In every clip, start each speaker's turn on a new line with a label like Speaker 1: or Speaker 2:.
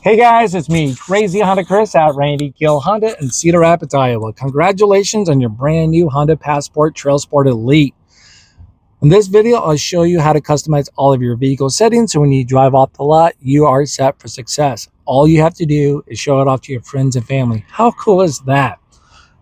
Speaker 1: Hey guys, it's me, Crazy Honda Chris at Randy Kill Honda in Cedar Rapids, Iowa. Congratulations on your brand new Honda Passport TrailSport Elite. In this video, I'll show you how to customize all of your vehicle settings so when you drive off the lot, you are set for success. All you have to do is show it off to your friends and family. How cool is that?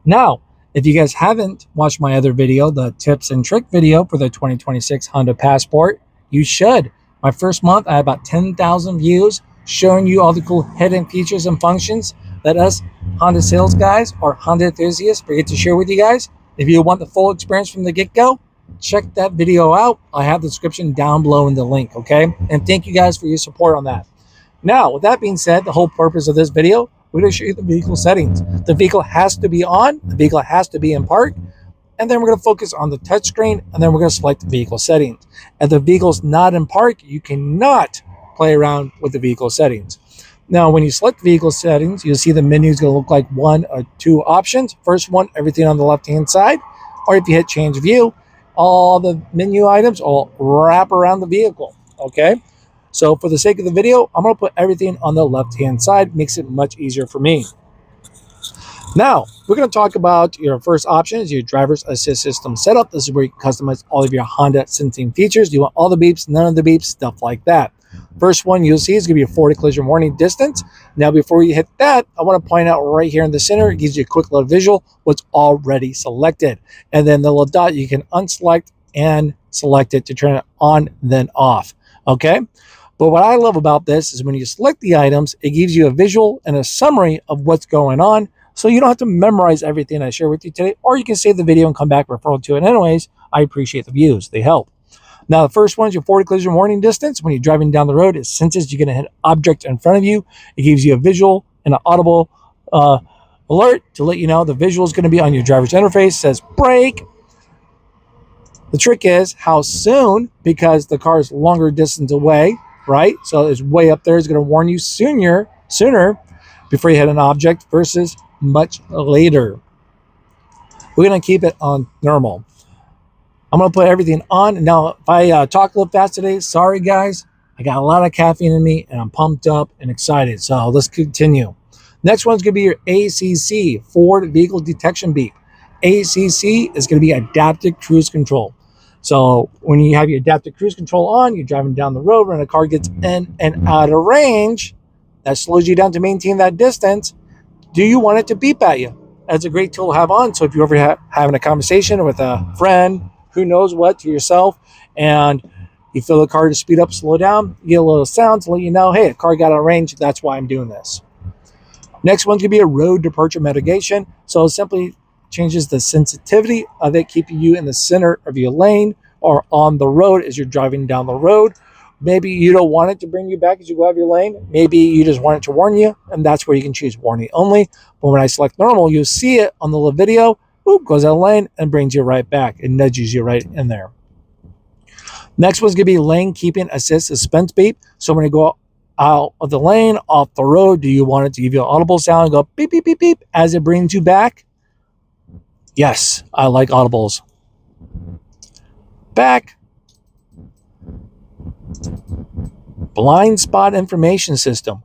Speaker 1: Now, if you guys haven't watched my other video, the tips and trick video for the 2026 Honda Passport, you should. My first month, I had about 10,000 views showing you all the cool hidden features and functions that us Honda sales guys or Honda enthusiasts forget to share with you guys. If you want the full experience from the get-go, check that video out. I have the description down below in the link, okay? And thank you guys for your support on that. Now, with that being said, the whole purpose of this video, we're going to show you the vehicle settings. The vehicle has to be on, the vehicle has to be in park, and then we're going to focus on the touchscreen, and then we're going to select the vehicle settings. If the vehicle's not in park, you cannot play around with the vehicle settings. Now, when you select vehicle settings, you'll see the menu is going to look like one or two options. First one, everything on the left-hand side, or if you hit change view, all the menu items will wrap around the vehicle, okay? So for the sake of the video, I'm going to put everything on the left-hand side. Makes it much easier for me. Now, we're going to talk about your first option is your driver's assist system setup. This is where you can customize all of your Honda sensing features. Do you want all the beeps, none of the beeps, stuff like that. First one you'll see is going to be a forward collision warning distance. Now, before you hit that, I want to point out right here in the center, it gives you a quick little visual what's already selected. And then the little dot, you can unselect and select it to turn it on, then off. Okay? But what I love about this is when you select the items, it gives you a visual and a summary of what's going on. So you don't have to memorize everything I share with you today, or you can save the video and come back referring to it. Anyways, I appreciate the views. They help. Now, the first one is your forward collision warning distance. When you're driving down the road, it senses you're going to hit an object in front of you. It gives you a visual and an audible alert to let you know the visual is going to be on your driver's interface. It says brake. The trick is how soon, because the car is longer distance away, right? So it's way up there. It's going to warn you sooner before you hit an object versus much later. We're going to keep it on normal. I'm going to put everything on. Now, if I talk a little fast today, sorry guys. I got a lot of caffeine in me and I'm pumped up and excited. So let's continue. Next one's going to be your ACC, Forward Vehicle Detection Beep. ACC is going to be Adaptive Cruise Control. So when you have your adaptive cruise control on, you're driving down the road, when a car gets in and out of range, that slows you down to maintain that distance. Do you want it to beep at you? That's a great tool to have on. So if you're ever having a conversation with a friend, who knows what, to yourself, and you feel the car to speed up, slow down, you get a little sound to let you know, hey, a car got out of range. That's why I'm doing this. Next one's going to be a road departure mitigation. So it simply changes the sensitivity of it, keeping you in the center of your lane or on the road as you're driving down the road. Maybe you don't want it to bring you back as you go out of your lane. Maybe you just want it to warn you, and that's where you can choose warning only. But when I select normal, you'll see it on the little video, whoop, goes out of lane and brings you right back. It nudges you right in there. Next one's going to be lane keeping assist suspense beep. So when you go out of the lane, off the road, do you want it to give you an audible sound and go beep, beep, beep, beep as it brings you back? Yes, I like audibles. Back. Blind spot information system.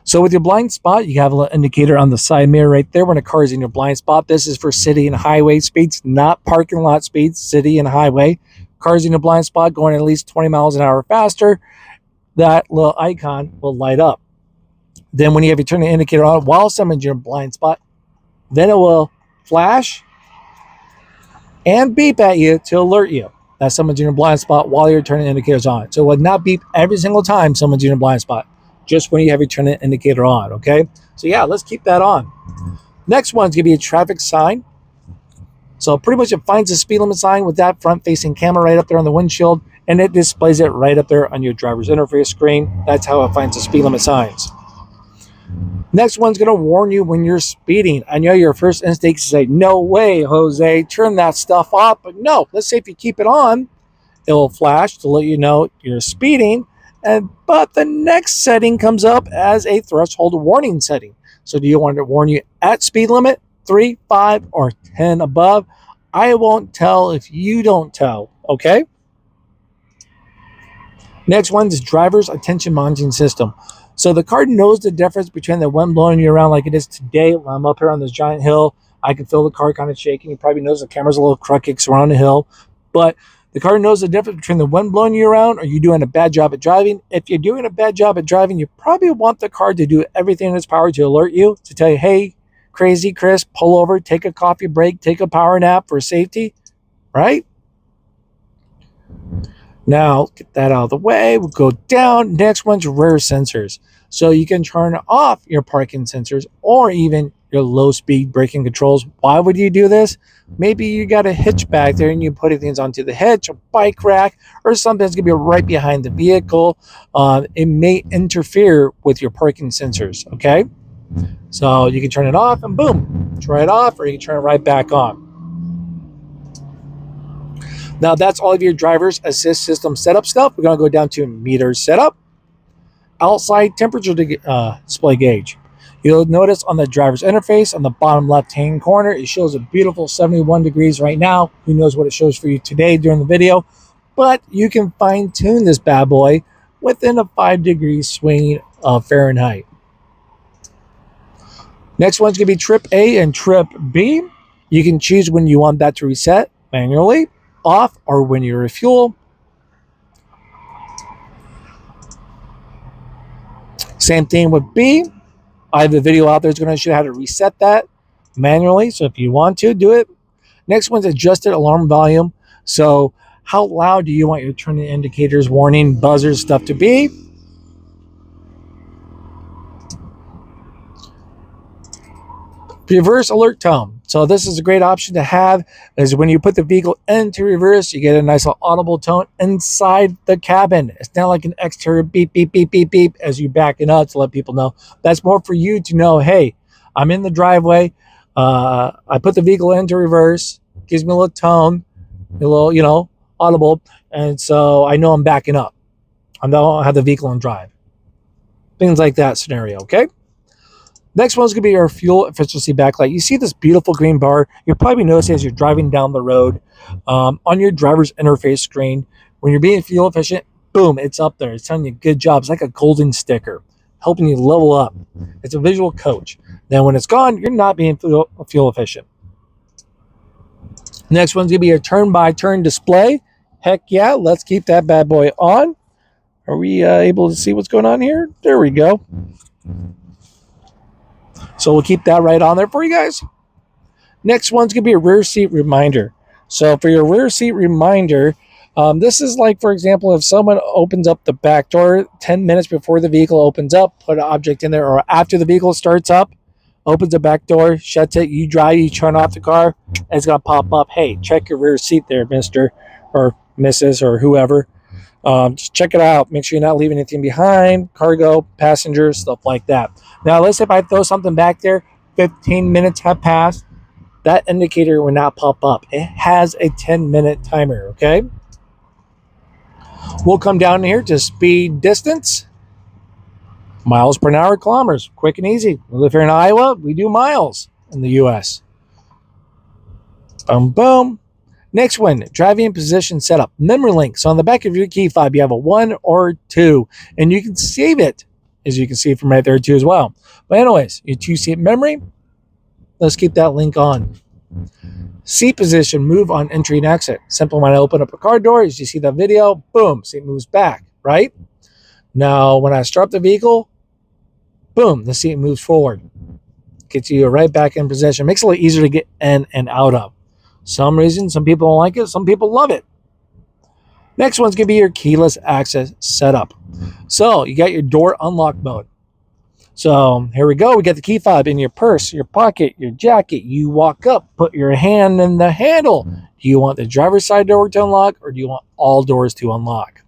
Speaker 1: So with your blind spot, you have a little indicator on the side mirror right there when a car is in your blind spot. This is for city and highway speeds, not parking lot speeds, city and highway. Cars in your blind spot going at least 20 miles an hour faster, that little icon will light up. Then when you have your turning indicator on while someone's in your blind spot, then it will flash and beep at you to alert you that someone's in your blind spot while your turning indicator's on. So it would not beep every single time someone's in your blind spot, just when you have your turning indicator on, okay? So yeah, let's keep that on. Next one's gonna be a traffic sign. So pretty much it finds a speed limit sign with that front-facing camera right up there on the windshield, and it displays it right up there on your driver's interface screen. That's how it finds the speed limit signs. Next one's going to warn you when you're speeding. I know your first instinct is to say, no way, Jose, turn that stuff off. But no, let's say if you keep it on, it will flash to let you know you're speeding. But the next setting comes up as a threshold warning setting. So do you want it to warn you at speed limit, 3, 5, or 10 above? I won't tell if you don't tell, okay? Next one is driver's attention monitoring system. So the car knows the difference between the wind blowing you around like it is today when I'm up here on this giant hill. I can feel the car kind of shaking. You probably notice the camera's a little crooked because we're on the hill. But the car knows the difference between the wind blowing you around or you doing a bad job at driving. If you're doing a bad job at driving, you probably want the car to do everything in its power to alert you, to tell you, hey, crazy Chris, pull over, take a coffee break, take a power nap for safety, right? Now, get that out of the way. We'll go down. Next one's rear sensors. So you can turn off your parking sensors or even your low-speed braking controls. Why would you do this? Maybe you got a hitch back there and you're putting things onto the hitch, a bike rack, or something that's going to be right behind the vehicle. It may interfere with your parking sensors, okay? So you can turn it off and boom, it's right off, or you can turn it right back on. Now that's all of your driver's assist system setup stuff. We're going to go down to meter setup, outside temperature display gauge. You'll notice on the driver's interface on the bottom left-hand corner, it shows a beautiful 71 degrees right now. Who knows what it shows for you today during the video, but you can fine-tune this bad boy within a 5-degree swing of Fahrenheit. Next one's going to be trip A and trip B. You can choose when you want that to reset manually, off, or when you refuel. Same thing with B. I have a video out there that's going to show you how to reset that manually. So if you want to do it. Next one's adjusted alarm volume. So how loud do you want your turning indicators, warning, buzzers, stuff to be? Reverse alert tone. So this is a great option to have, is when you put the vehicle into reverse, you get a nice little audible tone inside the cabin. It's not like an exterior beep, beep, beep, beep, beep as you back it up to let people know. That's more for you to know, hey, I'm in the driveway. I put the vehicle into reverse. Gives me a little tone, a little, audible. And so I know I'm backing up. I don't have the vehicle on drive. Things like that scenario, okay? Next one's going to be our fuel efficiency backlight. You see this beautiful green bar. You'll probably notice as you're driving down the road on your driver's interface screen. When you're being fuel efficient, boom, it's up there. It's telling you good job. It's like a golden sticker, helping you level up. It's a visual coach. Then when it's gone, you're not being fuel efficient. Next one's going to be your turn-by-turn display. Heck yeah, let's keep that bad boy on. Are we able to see what's going on here? There we go. So we'll keep that right on there for you guys. Next one's going to be a rear seat reminder. So for your rear seat reminder, this is like, for example, if someone opens up the back door 10 minutes before the vehicle opens up, put an object in there, or after the vehicle starts up, opens the back door, shuts it, you drive, you turn off the car, and it's going to pop up, hey, check your rear seat there, mister or Mrs. or whoever. Just check it out. Make sure you're not leaving anything behind, cargo, passengers, stuff like that. Now, let's say if I throw something back there, 15 minutes have passed, that indicator will not pop up. It has a 10-minute timer, okay? We'll come down here to speed distance. Miles per hour, kilometers, quick and easy. We live here in Iowa, we do miles in the U.S. Boom, boom. Next one, driving position setup. Memory link. So on the back of your key fob, you have a 1 or 2, and you can save it, as you can see from right there too as well. But anyways, your 2-seat memory, let's keep that link on. Seat position, move on entry and exit. Simple when I open up a car door, as you see the video, boom, seat moves back, right? Now, when I start the vehicle, boom, the seat moves forward. Gets you right back in position. Makes it a little easier to get in and out of. Some reason, some people don't like it, some people love it. Next one's going to be your keyless access setup. So you got your door unlock mode. So here we go. We got the key fob in your purse, your pocket, your jacket. You walk up, put your hand in the handle. Do you want the driver's side door to unlock, or do you want all doors to unlock?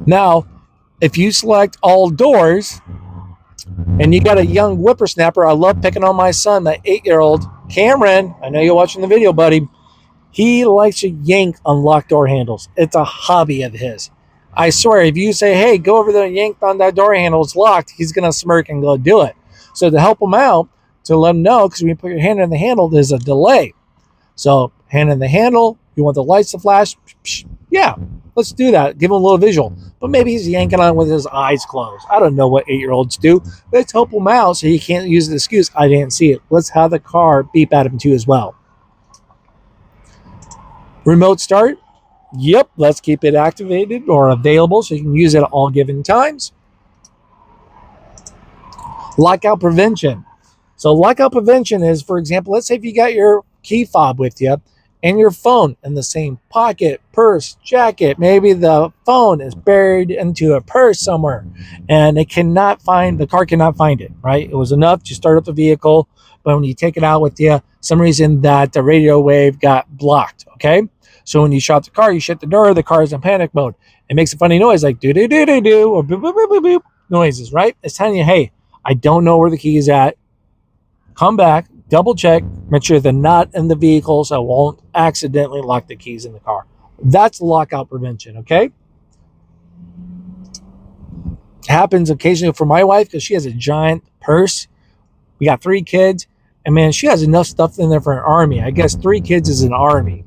Speaker 1: Now, if you select all doors, and you got a young whippersnapper, I love picking on my son, that 8-year-old, Cameron, I know you're watching the video, buddy. He likes to yank on locked door handles. It's a hobby of his. I swear, if you say, hey, go over there and yank on that door handle, it's locked, he's going to smirk and go do it. So to help him out, to let him know, because when you put your hand in the handle, there's a delay. So hand in the handle, you want the lights to flash, yeah, let's do that. Give him a little visual. But maybe he's yanking on with his eyes closed. I don't know what 8-year-olds do. Let's help him out so he can't use the excuse, I didn't see it. Let's have the car beep at him too as well. Remote start. Yep, let's keep it activated or available so you can use it at all given times. Lockout prevention. So lockout prevention is, for example, let's say if you got your key fob with you and your phone in the same pocket, purse, jacket, maybe the phone is buried into a purse somewhere and the car cannot find it, right? It was enough to start up the vehicle, but when you take it out with you, some reason that the radio wave got blocked, okay? So when you shut the car, you shut the door, the car is in panic mode. It makes a funny noise like do-do-do-do-do or boop, boop, boop, boop, boop noises, right? It's telling you, hey, I don't know where the key is at. Come back, double check, make sure they're not in the vehicle so I won't accidentally lock the keys in the car. That's lockout prevention, okay? It happens occasionally for my wife because she has a giant purse. We got 3 kids, and man, she has enough stuff in there for an army. I guess 3 kids is an army.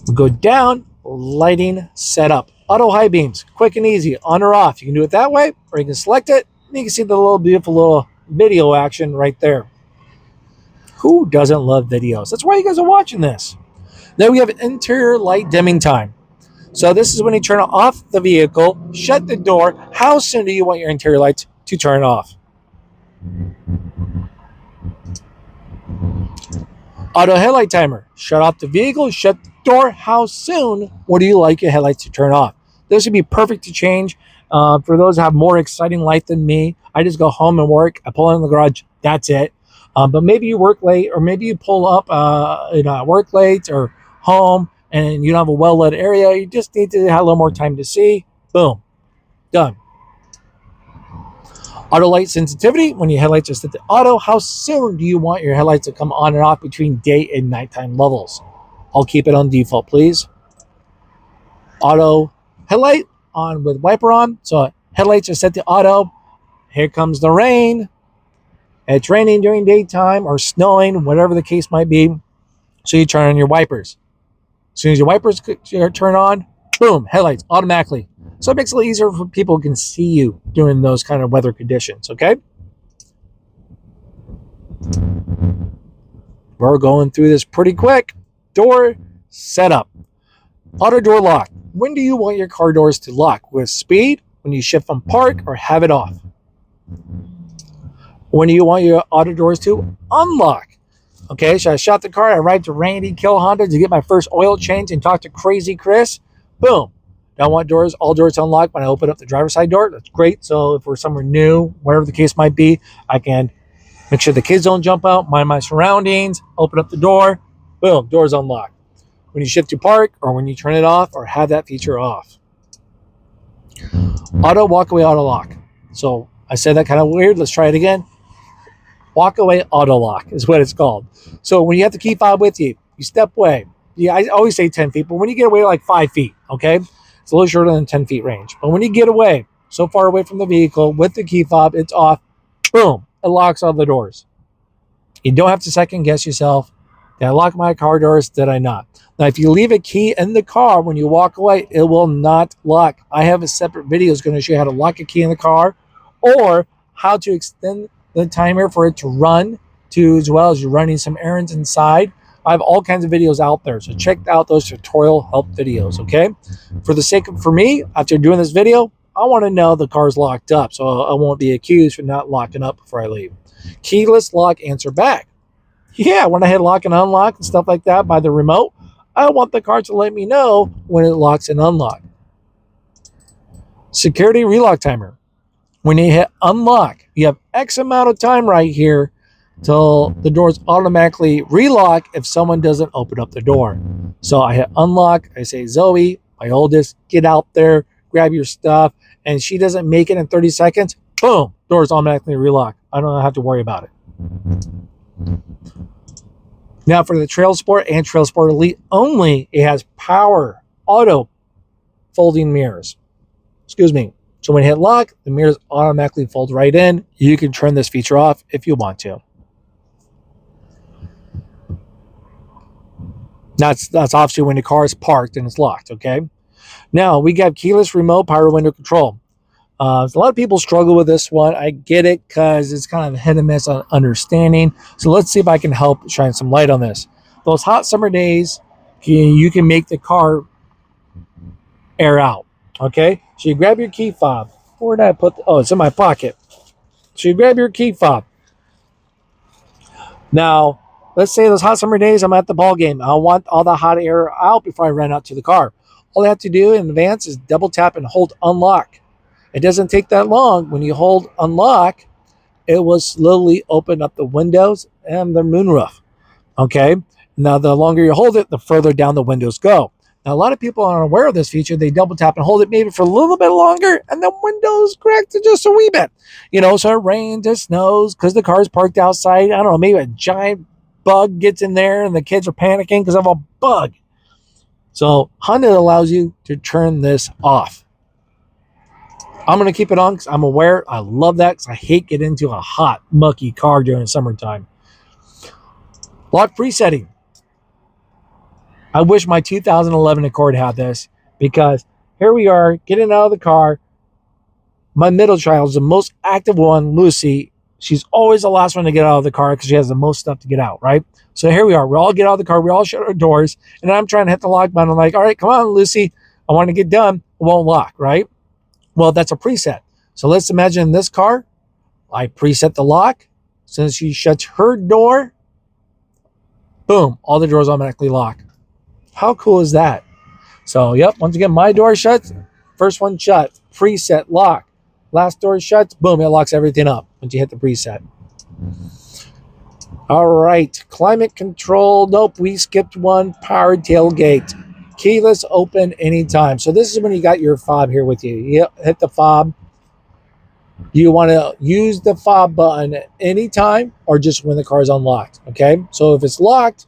Speaker 1: We go down, lighting setup. Auto high beams, quick and easy, on or off. You can do it that way, or you can select it, and you can see the little beautiful little video action right there. Who doesn't love videos? That's why you guys are watching this. Then we have an interior light dimming time. So this is when you turn off the vehicle, shut the door. How soon do you want your interior lights to turn off? Auto headlight timer. Shut off the vehicle, shut the door. How soon would you like your headlights to turn off? This would be perfect to change. For those who have more exciting light than me, I just go home and work. I pull in the garage. That's it. But maybe you work late, or maybe you pull up work late or home and you don't have a well-lit area. You just need to have a little more time to see. Boom. Done. Auto light sensitivity. When your headlights are set to auto, how soon do you want your headlights to come on and off between day and nighttime levels? I'll keep it on default, please. Auto headlight on with wiper on. So headlights are set to auto. Here comes the rain. It's raining during daytime or snowing, whatever the case might be. So you turn on your wipers. As soon as your wipers turn on, boom, headlights automatically. So it makes it a little easier for people who can see you during those kind of weather conditions, okay? We're going through this pretty quick. Door setup. Auto door lock. When do you want your car doors to lock? With speed, when you shift from park, or have it off? When do you want your auto doors to unlock? Okay, so I shot the car, I ride to Randy Kill Honda to get my first oil change and talk to Crazy Chris. Boom. I want all doors to unlock when I open up the driver's side door. That's great. So if we're somewhere new, whatever the case might be, I can make sure the kids don't jump out, mind my surroundings, open up the door, boom, doors unlocked. When you shift to park or when you turn it off or have that feature off. Auto walkaway auto lock. So I said that kind of weird. Let's try it again. Walkaway auto lock is what it's called. So when you have the key fob with you, you step away. Yeah, I always say 10 feet, but when you get away like 5 feet, okay? It's a little shorter than 10 feet range. But when you get away, so far away from the vehicle with the key fob, it's off. Boom, it locks all the doors. You don't have to second guess yourself. Did I lock my car doors? Did I not? Now, if you leave a key in the car when you walk away, it will not lock. I have a separate video that's going to show you how to lock a key in the car or how to extend the timer for it to run to, as well as you're running some errands inside. I have all kinds of videos out there, so check out those tutorial help videos, okay? For me, after doing this video, I want to know the car's locked up, so I won't be accused for not locking up before I leave. Keyless lock answer back. Yeah, when I hit lock and unlock and stuff like that by the remote, I want the car to let me know when it locks and unlock. Security relock timer. When you hit unlock, you have X amount of time right here till the doors automatically relock if someone doesn't open up the door. So I hit unlock. I say, Zoe, my oldest, get out there, grab your stuff. And she doesn't make it in 30 seconds. Boom, doors automatically relock. I don't have to worry about it. Now for the TrailSport and TrailSport Elite only, it has power auto folding mirrors. Excuse me. So when you hit lock, the mirrors automatically fold right in. You can turn this feature off if you want to. That's obviously when the car is parked and it's locked, okay? Now, we got keyless remote power window control. A lot of people struggle with this one. I get it because it's kind of hit and miss on understanding. So let's see if I can help shine some light on this. Those hot summer days, you can make the car air out, okay? So you grab your key fob. Where did I put oh, it's in my pocket. So you grab your key fob. Now, let's say those hot summer days, I'm at the ball game. I want all the hot air out before I run out to the car. All I have to do in advance is double tap and hold unlock. It doesn't take that long. When you hold unlock, it will slowly open up the windows and the moonroof. Okay. Now, the longer you hold it, the further down the windows go. Now, a lot of people aren't aware of this feature. They double tap and hold it maybe for a little bit longer, and the windows crack to just a wee bit. So it rains, it snows because the car's parked outside. I don't know, maybe a giant bug gets in there and the kids are panicking because of a bug. So Honda allows you to turn this off. I'm going to keep it on because I'm aware. I love that because I hate getting into a hot, mucky car during the summertime. Lock presetting. I wish my 2011 Accord had this because here we are getting out of the car. My middle child is the most active one, Lucy. She's always the last one to get out of the car because she has the most stuff to get out, right? So here we are. We all get out of the car. We all shut our doors. And I'm trying to hit the lock button. I'm like, all right, come on, Lucy. I want to get done. It won't lock, right? Well, that's a preset. So let's imagine in this car, I preset the lock. Since she shuts her door, boom, all the doors automatically lock. How cool is that? So, yep, once again, my door shuts, first one shut, preset lock. Last door shuts, boom, it locks everything up once you hit the preset. All right, climate control. Nope, we skipped one. Powered tailgate. Keyless open anytime. So this is when you got your fob here with you. You hit the fob. You want to use the fob button anytime or just when the car is unlocked, okay? So if it's locked,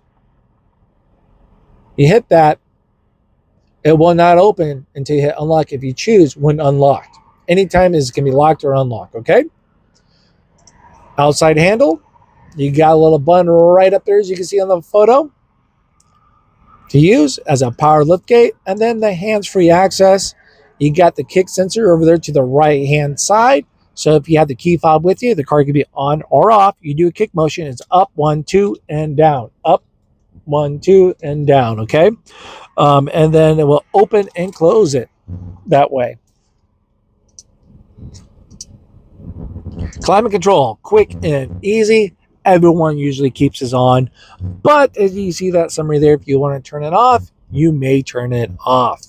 Speaker 1: you hit that, it will not open until you hit unlock if you choose when unlocked. Anytime it can be locked or unlocked, okay? Outside handle, you got a little button right up there as you can see on the photo to use as a power liftgate, and then the hands-free access. You got the kick sensor over there to the right-hand side. So if you have the key fob with you, the car can be on or off. You do a kick motion, it's up, 1, 2, and down. Up, 1, 2, and down, okay? And then it will open and close it that way. Climate control, quick and easy. Everyone usually keeps this on. But as you see that summary there, if you want to turn it off, you may turn it off.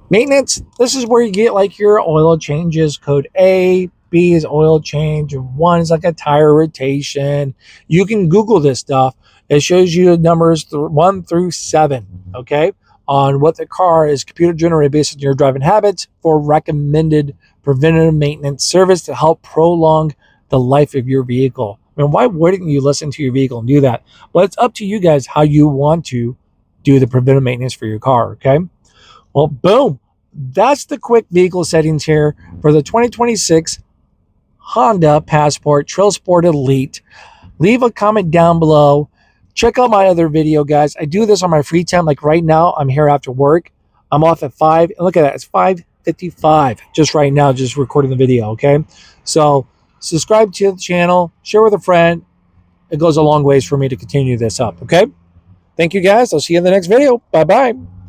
Speaker 1: Maintenance, this is where you get like your oil changes. Code A, B is oil change, 1 is like a tire rotation. You can Google this stuff. It shows you numbers 1 through 7, okay, on what the car is computer generated based on your driving habits for recommended preventative maintenance service to help prolong the life of your vehicle. I mean, why wouldn't you listen to your vehicle and do that? Well, it's up to you guys how you want to do the preventive maintenance for your car, okay? Well, boom. That's the quick vehicle settings here for the 2026 Honda Passport TrailSport Elite. Leave a comment down below. Check out my other video, guys. I do this on my free time. Like right now, I'm here after work. I'm off at 5. And look at that. It's 5:55 just right now, just recording the video, okay? So subscribe to the channel. Share with a friend. It goes a long ways for me to continue this up, okay? Thank you, guys. I'll see you in the next video. Bye-bye.